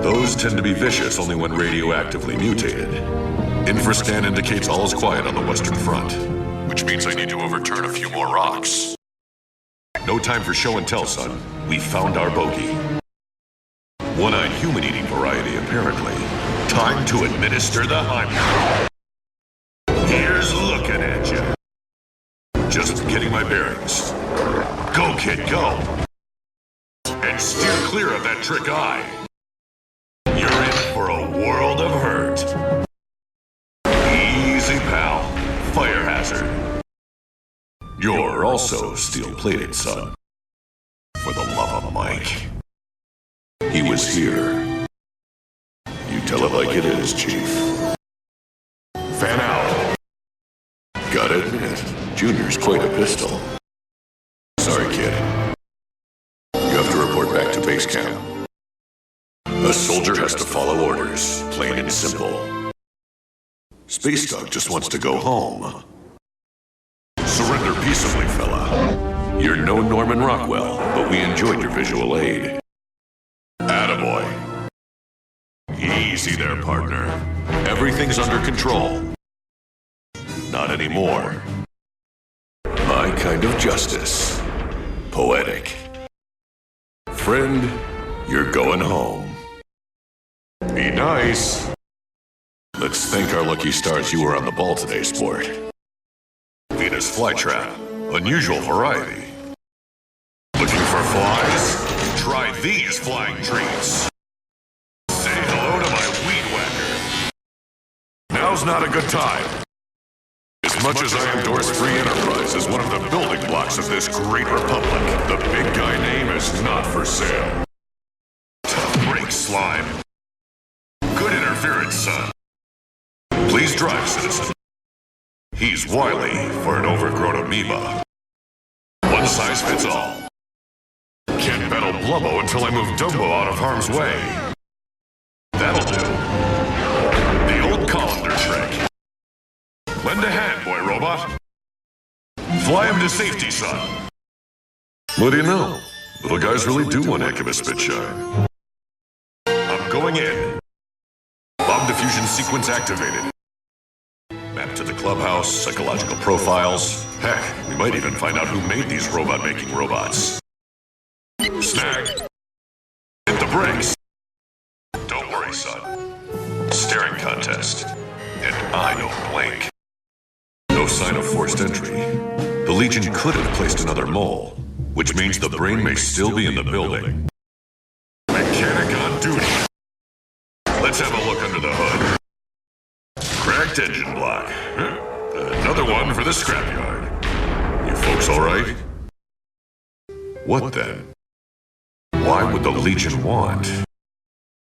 Those tend to be vicious only when radioactively mutated. Infrascan indicates all is quiet on the Western Front, which means I need to overturn a few more rocks. No time for show and tell, son. We found our bogey. One-eyed human-eating variety, apparently. Time to administer the Heimlich. Here's looking at you. Just getting my bearings. Go, kid, go! And steer clear of that trick eye. You're in for a world of hurt. Easy, pal. Fire hazard. You're also steel-plated, son. For the love of Mike. He was here. You tell it like it is, Chief. Fan out. Gotta admit, Junior's quite a pistol. Sorry, kid. You have to report back to base camp. A soldier has to follow orders, plain and simple. Space Dog just wants to go home. Surrender peaceably, fella. You're no Norman Rockwell, but we enjoyed your visual aid. Attaboy. Easy there, partner. Everything's under control. Not anymore. My kind of justice. Poetic. Friend, you're going home. Be nice. Let's thank our lucky stars you were on the ball today, sport. Venus flytrap. Unusual variety. Looking for flies? Try these flying treats. Say hello to my weed whacker. Now's not a good time. As much as I endorse free enterprise as one of the building blocks of this great republic, the big guy name is not for sale. Tough break, slime. Good interference, son. Please drive, citizen. He's wily for an overgrown amoeba. One size fits all. Can't battle Blubbo until I move Dumbo out of harm's way. That'll do. The old colander trick. Lend a hand, boy robot. Fly him to safety, son. What do you know? Little guys really do one heck of a spit shine. I'm going in. Bomb diffusion sequence activated. Map to the clubhouse, psychological profiles. Heck, we might even find out who made these robot-making robots. Snag. Hit the brakes. Don't worry, son. Staring contest. And I don't blink. No sign of forced entry. The Legion could have placed another mole, which means the brain may still be in the building. Mechanic on duty. Let's have a look under the hood. Cracked engine block. Another one for the scrapyard. You folks all right? What then? Why would the Legion want?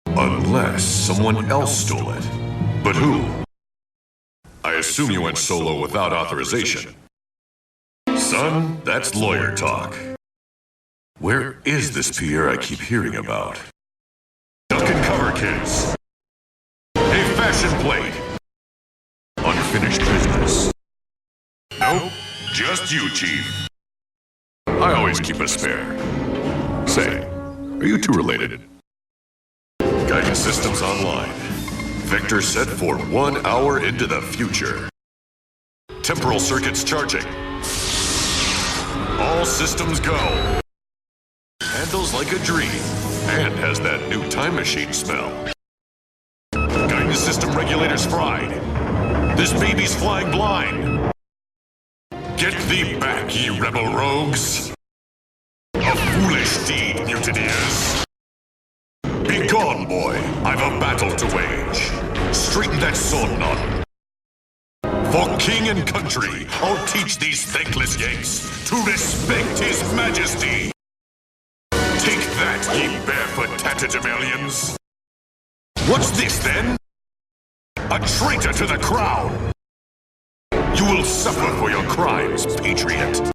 Unless someone else stole it. But who? I assume you went solo without authorization. Son, that's lawyer talk. Where is this Pierre I keep hearing about? Duck and cover, kids. A fashion plate. Unfinished business. Nope, just you, Chief. I always keep a spare. Say, are you two related? Guidance systems online. Vector set for 1 hour into the future. Temporal circuits charging. All systems go. Handles like a dream, and has that new time machine smell. Guidance system regulators fried. This baby's flying blind. Get thee back, ye rebel rogues. A foolish deed, mutineers. Be gone, boy. I've a battle to wage. Straighten that sword knot. For king and country, I'll teach these thankless Yanks to respect his majesty. Take that, ye barefoot tatterdemalions. What's this, then? A traitor to the crown. You will suffer for your crimes, patriot.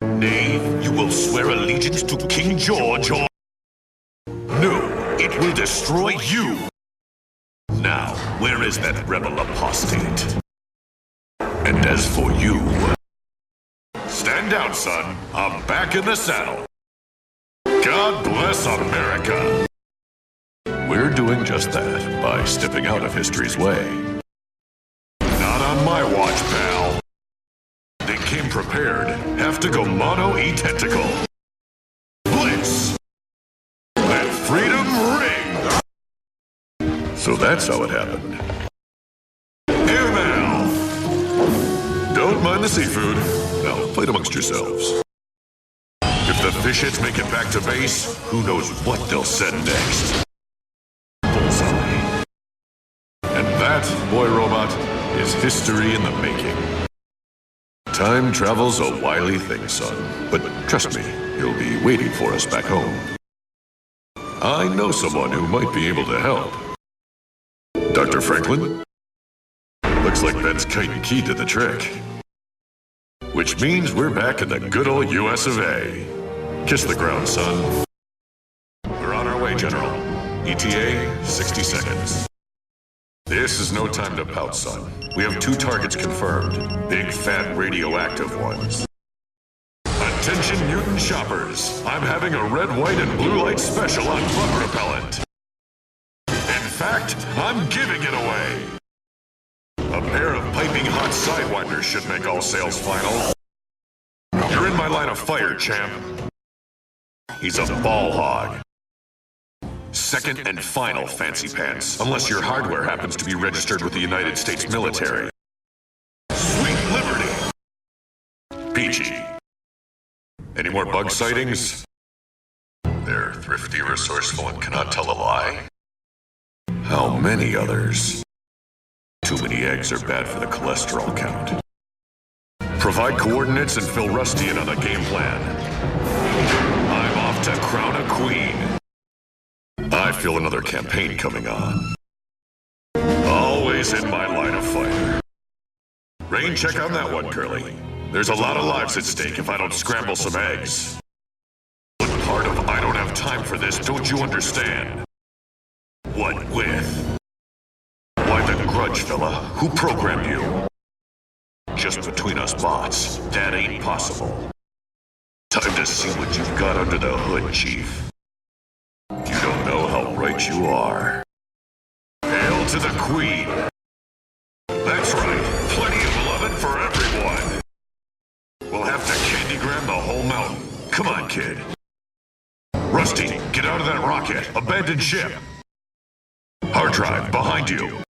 Nay, you will swear allegiance to King George or... No, it will destroy you. Now, where is that rebel apostate? And as for you... Stand down, son. I'm back in the saddle. God bless America. doing just that by stepping out of history's way. Not on my watch, pal. They came prepared. Have to go mono e-tentacle. Blitz! And freedom ring! So that's how it happened. Airmail! Don't mind the seafood. Now, fight amongst yourselves. If the fish heads make it back to base, who knows what they'll send next. Bullseye. And that, boy robot, is history in the making. Time travel's a wily thing, son. But trust me, he'll be waiting for us back home. I know someone who might be able to help. Dr. Franklin? Looks like Ben's kite and key did the trick. Which means we're back in the good old US of A. Kiss the ground, son. We're on our way, General. ETA, 60 seconds. This is no time to pout, son. We have 2 targets confirmed. Big, fat, radioactive ones. Attention, mutant shoppers. I'm having a red, white, and blue light special on bug repellent. In fact, I'm giving it away. A pair of piping hot sidewinders should make all sales final. You're in my line of fire, champ. He's a ball hog. Second and final, fancy pants, unless your hardware happens to be registered with the United States military. Sweet liberty! Peachy. Any more bug sightings? They're thrifty, resourceful, and cannot tell a lie. How many others? Too many eggs are bad for the cholesterol count. Provide coordinates and fill Rusty in on the game plan. I'm off to crown a queen. I feel another campaign coming on. Always in my line of fire. Rain check on that one, Curly. There's a lot of lives at stake if I don't scramble some eggs. What part of I don't have time for this don't you understand? What with? Why the grudge, fella? Who programmed you? Just between us bots, that ain't possible. Time to see what you've got under the hood, Chief. You don't know how right you are. Hail to the Queen! That's right, plenty of lovin' for everyone! We'll have to candygram the whole mountain. Come on, kid. Rusty, get out of that rocket. Abandoned ship. Hard drive, behind you.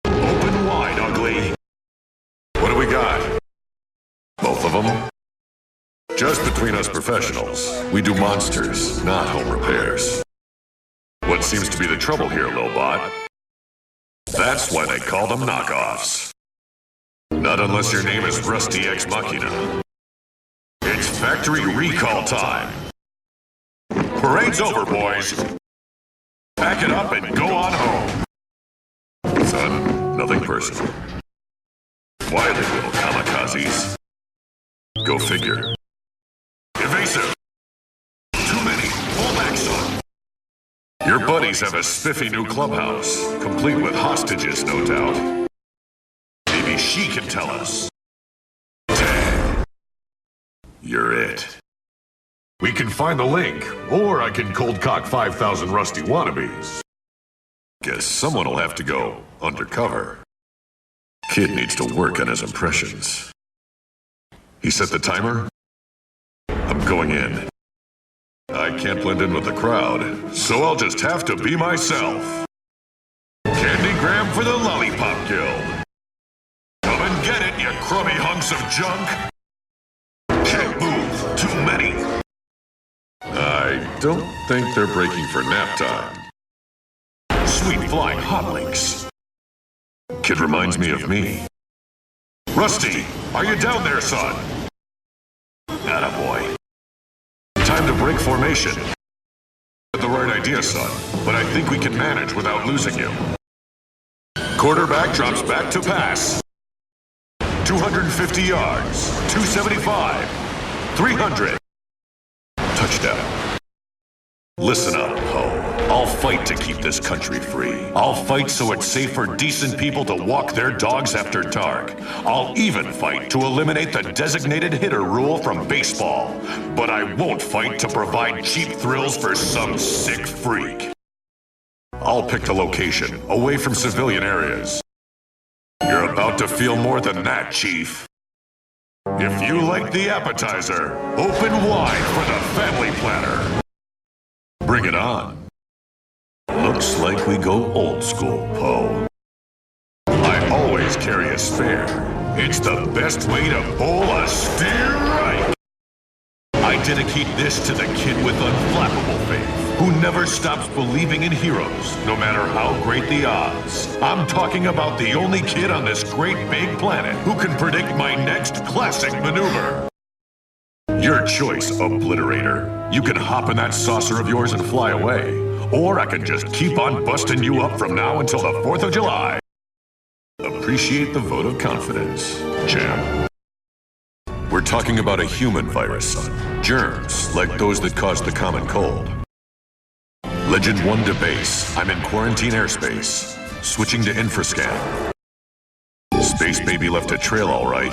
Open wide, ugly. What do we got? Both of them? Just between us professionals, we do monsters, not home repairs. What seems to be the trouble here, Lobot? That's why they call them knockoffs. Not unless your name is Rusty Ex Machina. It's factory recall time. Parade's over, boys. Pack it up and go on home. Son, nothing personal. Wily little kamikazes. Go figure. Evasive. Too many. Pull back, son. Your buddies have a spiffy new clubhouse, complete with hostages, no doubt. Maybe she can tell us. Tag. You're it. We can find the link, or I can cold cock 5,000 Rusty wannabes. Guess someone will have to go undercover. Kid needs to work on his impressions. He set the timer? I'm going in. I can't blend in with the crowd, so I'll just have to be myself. Candygram for the Lollipop Guild. Come and get it, you crummy hunks of junk. Can't move, too many. I don't think they're breaking for nap time. Sweet flying hot links. Kid reminds me of me. Rusty, are you down there, son? Attaboy. Time to break formation. The right idea, son, but I think we can manage without losing you. Quarterback drops back to pass. 250 yards, 275, 300. Touchdown. Listen up, Ho. I'll fight to keep this country free. I'll fight so it's safe for decent people to walk their dogs after dark. I'll even fight to eliminate the designated hitter rule from baseball. But I won't fight to provide cheap thrills for some sick freak. I'll pick the location, away from civilian areas. You're about to feel more than that, Chief. If you like the appetizer, open wide for the family platter. Bring it on. Looks like we go old school, Poe. I always carry a spare. It's the best way to bowl a steer right. I dedicate this to the kid with unflappable faith, who never stops believing in heroes, no matter how great the odds. I'm talking about the only kid on this great big planet who can predict my next classic maneuver. Your choice, Obliterator. You can hop in that saucer of yours and fly away. Or I can just keep on busting you up from now until the 4th of July. Appreciate the vote of confidence, champ. We're talking about a human virus, son. Germs, like those that cause the common cold. Legend 1 to base. I'm in quarantine airspace. Switching to infrascan. Space Baby left a trail all right.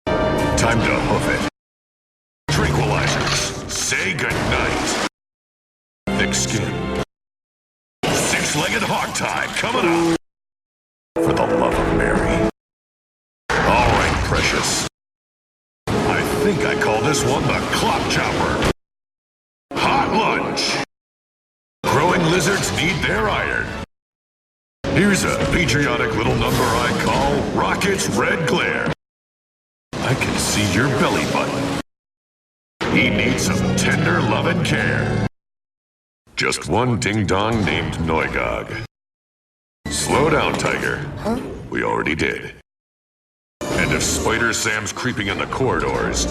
Time to hoof it. Tranquilizers. Say goodnight. Thick skin. Six-legged hogtie coming up. For the love of Mary. All right, precious. I think I call this one the Clock Chopper. Hot lunch. Growing lizards need their iron. Here's a patriotic little number I call Rocket's Red Glare. I can see your belly button. He needs some tender love and care. Just one ding-dong named Noigog. Slow down, Tiger. Huh? We already did. And if Spider Sam's creeping in the corridors,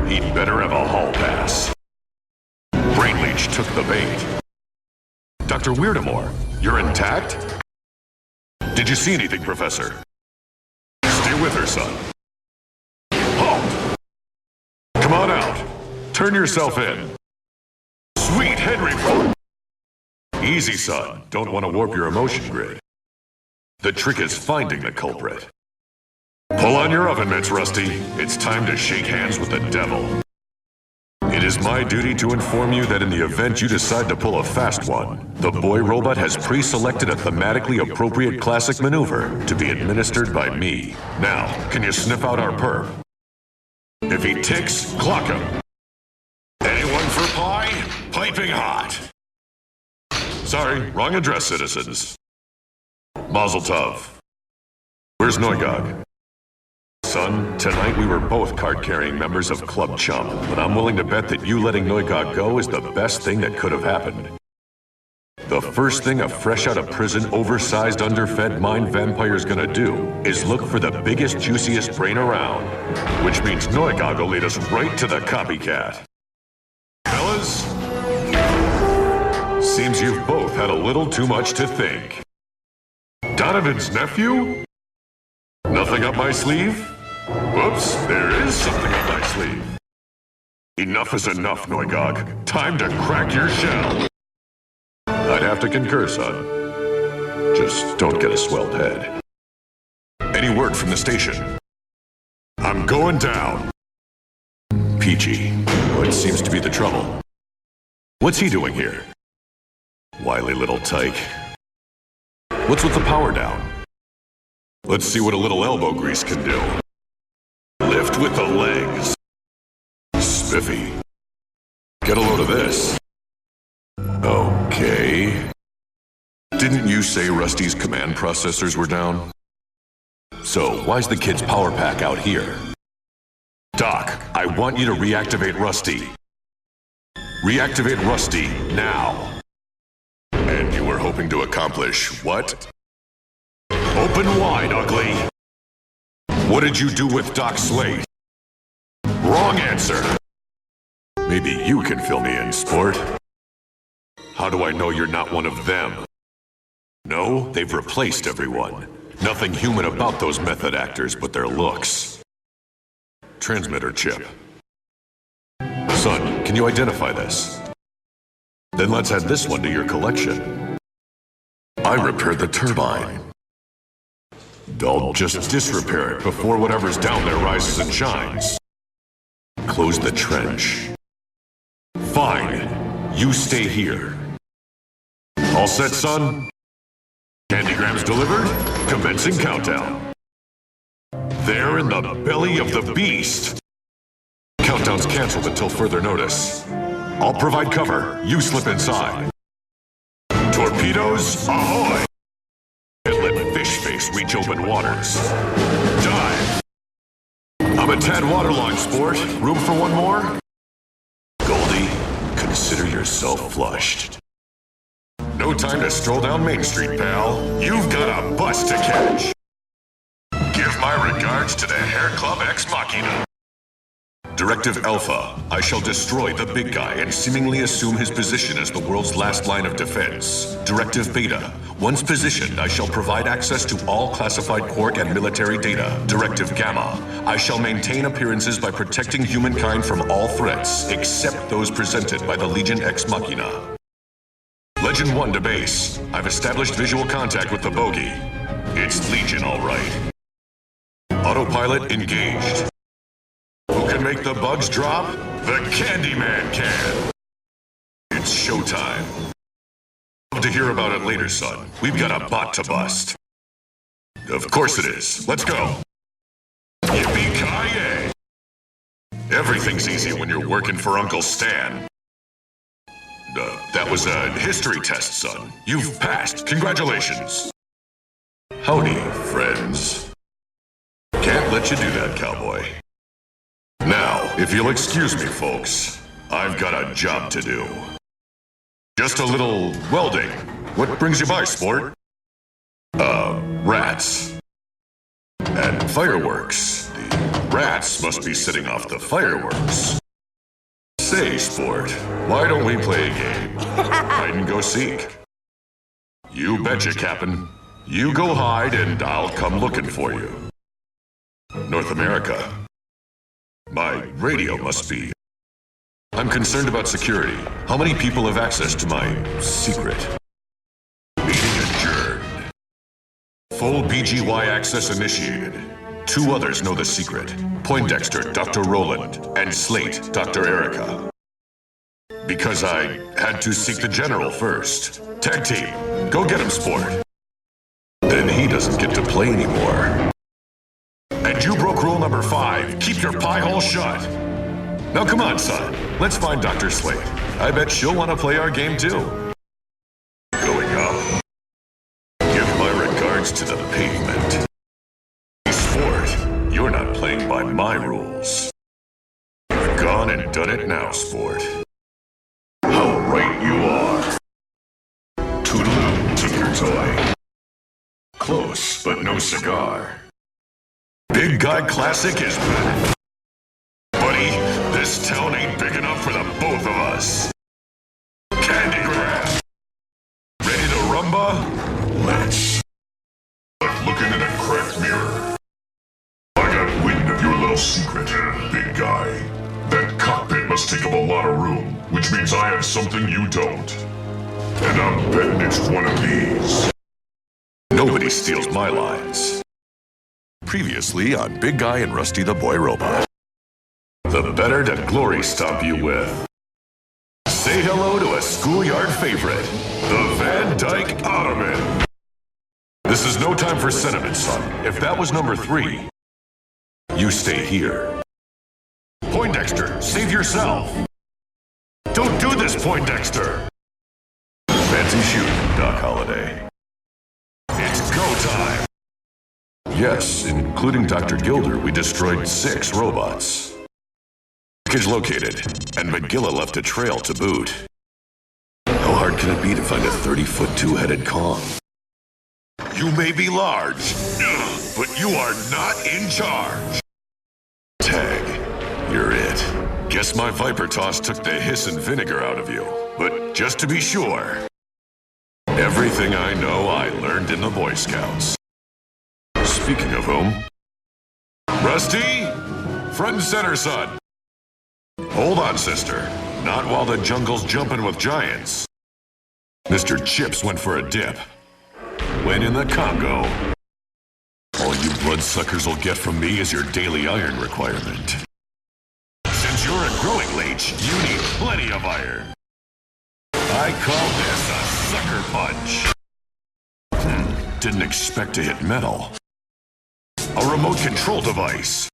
he'd better have a hall pass. Brainleech took the bait. Dr. Weirdamore, you're intact? Did you see anything, Professor? Stay with her, son. Halt! Come on out. Turn yourself in. Sweet Henry. Easy, son. Don't want to warp your emotion grid. The trick is finding the culprit. Pull on your oven mitts, Rusty. It's time to shake hands with the devil. It is my duty to inform you that in the event you decide to pull a fast one, the boy robot has pre-selected a thematically appropriate classic maneuver to be administered by me. Now, can you sniff out our perp? If he ticks, clock him. Anyone for pie? Piping hot. Sorry, wrong address, citizens. Mazel tov. Where's Noigog? Son, tonight we were both card-carrying members of Club Chump, but I'm willing to bet that you letting Noigog go is the best thing that could have happened. The first thing a fresh-out-of-prison, oversized, underfed mind vampire's gonna do is look for the biggest, juiciest brain around, which means Noigog will lead us right to the copycat. Fellas, seems you've both had a little too much to think. Donovan's nephew? Nothing up my sleeve? Whoops, there is something up my sleeve. Enough is enough, Noigog. Time to crack your shell. I'd have to concur, son. Just don't get a swelled head. Any word from the station? I'm going down. Peachy, what seems to be the trouble? What's he doing here? Wily little tyke. What's with the power down? Let's see what a little elbow grease can do. Lift with the legs. Spiffy. Get a load of this. Okay. Didn't you say Rusty's command processors were down? So, why's the kid's power pack out here? Doc, I want you to reactivate Rusty. Reactivate Rusty, now. And you were hoping to accomplish what? Open wide, ugly. What did you do with Doc Slate? Wrong answer. Maybe you can fill me in, sport. How do I know you're not one of them? No, they've replaced everyone. Nothing human about those method actors but their looks. Transmitter chip. Son, can you identify this? Then let's add this one to your collection. I repaired the turbine. I'll just disrepair it before whatever's down there rises and shines. Close the trench. Fine. You stay here. All set, son? Candygrams delivered? Commencing countdown. They're in the belly of the beast. Countdown's canceled until further notice. I'll provide cover. You slip inside. Torpedoes, ahoy! And let Fishface reach open waters. Dive! I'm a tad waterlogged, sport. Room for one more? Goldie, consider yourself flushed. No time to stroll down Main Street, pal. You've got a bus to catch. Give my regards to the Hair Club Ex Machina. Directive Alpha, I shall destroy the big guy and seemingly assume his position as the world's last line of defense. Directive Beta, once positioned, I shall provide access to all classified quark and military data. Directive Gamma, I shall maintain appearances by protecting humankind from all threats, except those presented by the Legion Ex Machina. Legend 1 to base. I've established visual contact with the bogey. It's Legion, all right. Autopilot engaged. Who can make the bugs drop? The Candyman can! It's showtime. Love to hear about it later, son. We've got a bot to bust. Of course it is. Let's go. Yippee-ki-yay! Everything's easy when you're working for Uncle Stan. That was a history test, son. You've passed. Congratulations. Howdy, friends. Can't let you do that, cowboy. Now, if you'll excuse me, folks, I've got a job to do. Just a little welding. What brings you by, sport? Rats. And fireworks. The rats must be setting off the fireworks. Say, sport, why don't we play a game? Hide and go seek. You betcha, Captain. You go hide and I'll come looking for you. North America. My radio must be. I'm concerned about security. How many people have access to my secret? Meeting adjourned. Full BGY access initiated. 2 others know the secret. Poindexter, Dr. Roland, and Slate, Dr. Erica. Because I had to seek the General first. Tag team, go get him, sport. Then he doesn't get to play anymore. And you broke rule number 5. Keep your pie hole shut. Now come on, son. Let's find Dr. Slate. I bet she'll want to play our game too. Going up. Give my regards to the pavement. Sport, you're not playing by my rules. You've gone and done it now, sport. How right you are. Toodaloo took your toy. Close, but no cigar. Big Guy Classic is back. Buddy, this town ain't big enough for the both of us. Candygram! Ready to rumba? Let's. Like looking in a cracked mirror. I got wind of your little secret, big guy. That cockpit must take up a lot of room, which means I have something you don't. And I'm betting it's one of these. Nobody steals my lines. Previously on Big Guy and Rusty the Boy Robot. The better to glory stomp you with. Say hello to a schoolyard favorite, the Van Dyke Ottoman. This is no time for sentiment, son. If that was number 3, you stay here. Poindexter, save yourself. Don't do this, Poindexter. Fancy shooting, Doc Holliday. It's go time. Yes, including Dr. Gilder, we destroyed 6 robots. Package located, and McGilla left a trail to boot. How hard can it be to find a 30-foot 2-headed Kong? You may be large, but you are not in charge. Tag, you're it. Guess my Viper Toss took the hiss and vinegar out of you, but just to be sure, everything I know I learned in the Boy Scouts. Speaking of whom, Rusty, front and center, son. Hold on, sister. Not while the jungle's jumping with giants. Mr. Chips went for a dip. Went in the Congo. All you bloodsuckers will get from me is your daily iron requirement. Since you're a growing leech, you need plenty of iron. I call this a Sucker Punch. Didn't expect to hit metal. A remote control device.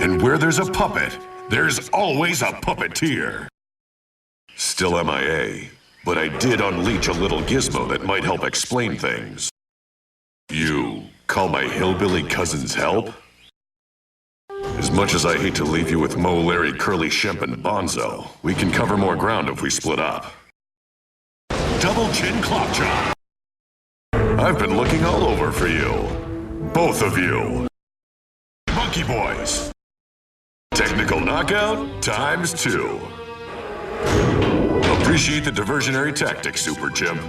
And where there's a puppet, there's always a puppeteer. Still MIA, but I did unleash a little gizmo that might help explain things. You call my hillbilly cousins help? As much as I hate to leave you with Mo, Larry, Curly, Shemp, and Bonzo, we can cover more ground if we split up. Double chin clock chop. I've been looking all over for you. Both of you. Monkey Boys. Technical knockout ×2. Appreciate the diversionary tactics, Super Chimp.